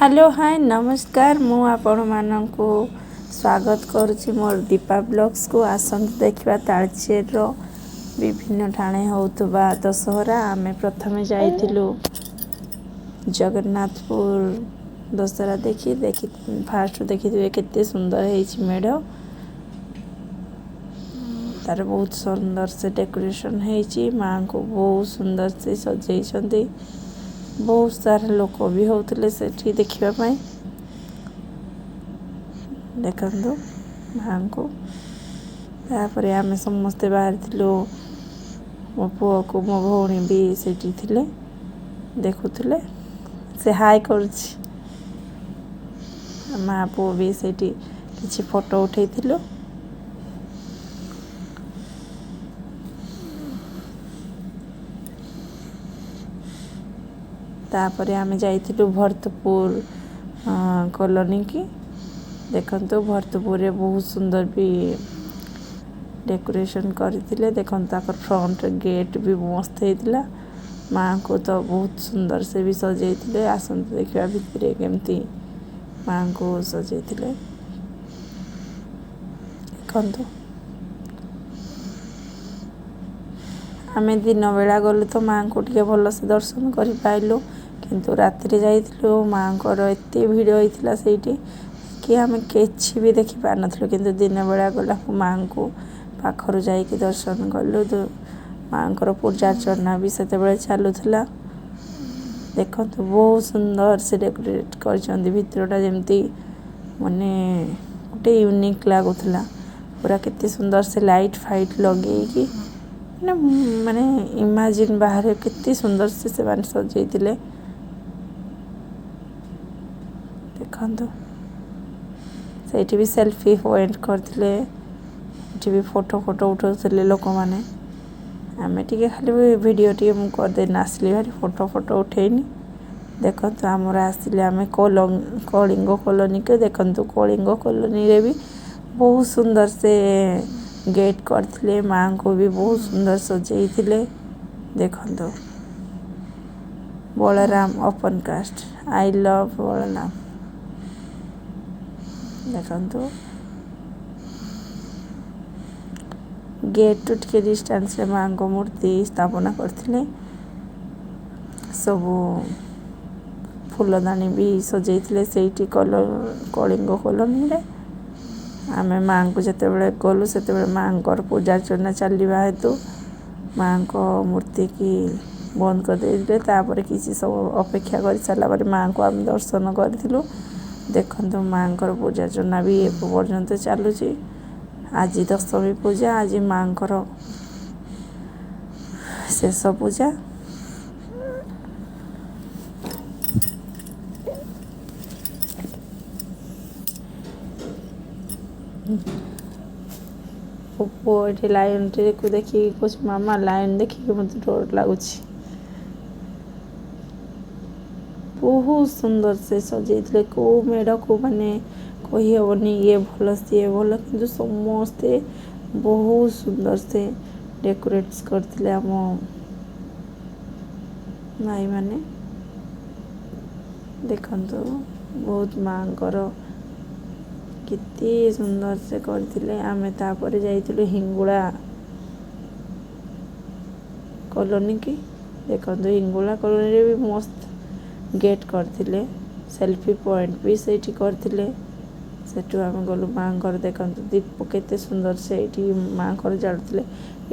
hello hi नमस्कार मु आपण मानक स्वागत करुच्ची मोर दीपा ब्लॉग्स को आसंत देखा तालचेर विभिन्न ठाणे होतुबा दशहरा आमे प्रथमे जाइथिलु जगन्नाथपुर दशहरा देखी फास्ट देखी केते सुंदर है मेढ़ तार बहुत सुंदर से डेकोरेशन है माँ को बहुत सुंदर से सजाई बहुत सारा लोक भी होते से देखापी देखु माँ को तापर आम समस्ते बाहर मो पुओ को मो भौणी भी सेठी थिले देखुले से हाय कर माँ पुओ भी सेठी किछि फोटो उठेइथिलु तापरे आमे जाइथिलु भरतपुर कॉलोनी की देखंतु भरतपुर रे बहुत सुंदर भी डेकोरेशन करथिले देखंतु ताकर फ्रंट गेट भी मस्त हेतिला माँ को तो बहुत सुंदर से भी सजाइथिले आसंत देखिबा भितरे केमती माँ को सजाइथिले देखंतु आमे दिन बेला गलु तो माँ को टिके भल से दर्शन करि पाइलु किंतु रात्रि जाइथिलु माँ को एते भीड़ होइथिला सेठी कि आमे केछि भी देखि पा नथलु किंतु दिन बेला गला माँ को पाखरु जाई कि दर्शन कलु तो माँ को पूजा अर्चना भी सेते बेले चालुथिला देखंतु बहुत सुंदर से डेकोरेट करछंदी भितरटा जेमती माने गोटे यूनिक लागुथिला पूरा केते सुंदर से लाइट फाइट लगेई कि माने इमेजिन बाहर कितनी सुंदर से माने सजाइथिले देखंतु सेठी भी सेल्फी पॉइंट करथिले एठी भी फोटो उठौथिले लोक माने आमे टिके खाली वीडियो टिके मु कर दे नासली भारी फोटो उठेनी देखंतु हमर आसिले आमे कलिंग कॉलोनी के देखंतु कलिंग कॉलोनी रे भी बहुत सुंदर से गेट करथिले माँ को भी बहुत सुंदर सजाइथिले देखंतु Balaram open cast I love Balaram देखंतु गेट टू टिके डिस्टेंस रे माँ को मूर्ति स्थापना करथिले सब फूलदानी भी सजाइथिले सेठी कलिंग कॉलोनी रे आमे माँ को जिते बड़े गलु से माँ को पूजा अर्चना चलवा हेतु माँ को मूर्ति की बंद कर दे तापर किसी सब अपेक्षा कर सारा माँ को आम दर्शन करूँ देखो माँ को पूजा अर्चना भी पर्यंत चलुची आज दशमी पूजा आज माँ को शेष पूजा पुओ लाइन को देखिए कुछ मामा लाइन देखिए मत डर लगुच बहुत सुंदर से सजाइथिले को मेढ़ को माने कही हेनी ये भल सी भल कि समस्ते बहुत सुंदर से डेकोरेट करथिले आम भाई माने देखंतु बहुत माँ को कितनी सुंदर से करथिले आमे तापर जाइथिलु हिंगुला कॉलोनी की देखंतु हिंगुला कॉलोनी रे भी मस्त गेट करथिले सेल्फी पॉइंट भी सेठी करथिले सेठु आमे गलु माँ घर देखंतु दीप केते सुंदर से एठी माँ घर जालुथिले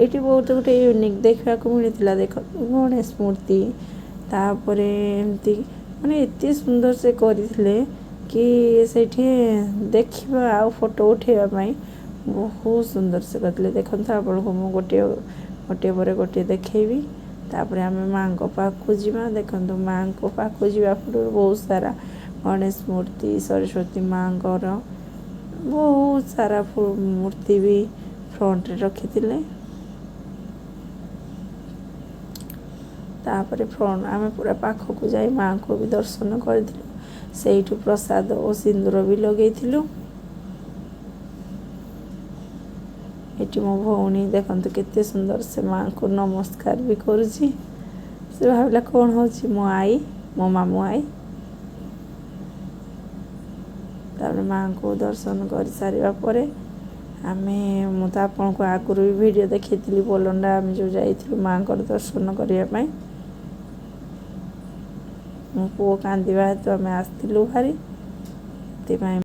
एठी बहुत गोटे यूनिक देखा को मिलिथिला देखंतु गणेश मूर्ति तापर एमती माने एते सुंदर से करथिले कि सेठी देखिबा आ फोटो उठेबा बहुत सुंदर से करथिले देखंतु आपण को मु गोटे पर गोटे देखेबी तापर आमे माँ को पाखु जीवा देखंतु माँ को पाखु जीवा बहुत सारा गणेश मूर्ति सरस्वती माँ को बहुत सारा मूर्ति भी फ्रंट रे रखिथिले तापर फ्रंट आमे पूरा पाखु जाई माँ को भी दर्शन करथिलु सेठु प्रसाद और सिंदूर भी लगेइथिलु एटी मो भौणी देखंतु केते सुंदर से माँ को नमस्कार भी करुची से भाविला कौन होची मो आई मो मामू आई तापर माँ को दर्शन कर सारिबा परे आमे मु तो आपनको आगुरी भी वीडियो देखी बोलंडा आम जो जाइलु माँ को दर्शन करने मो पुओ कांदिबा हेतु आमे आसथिलु भारी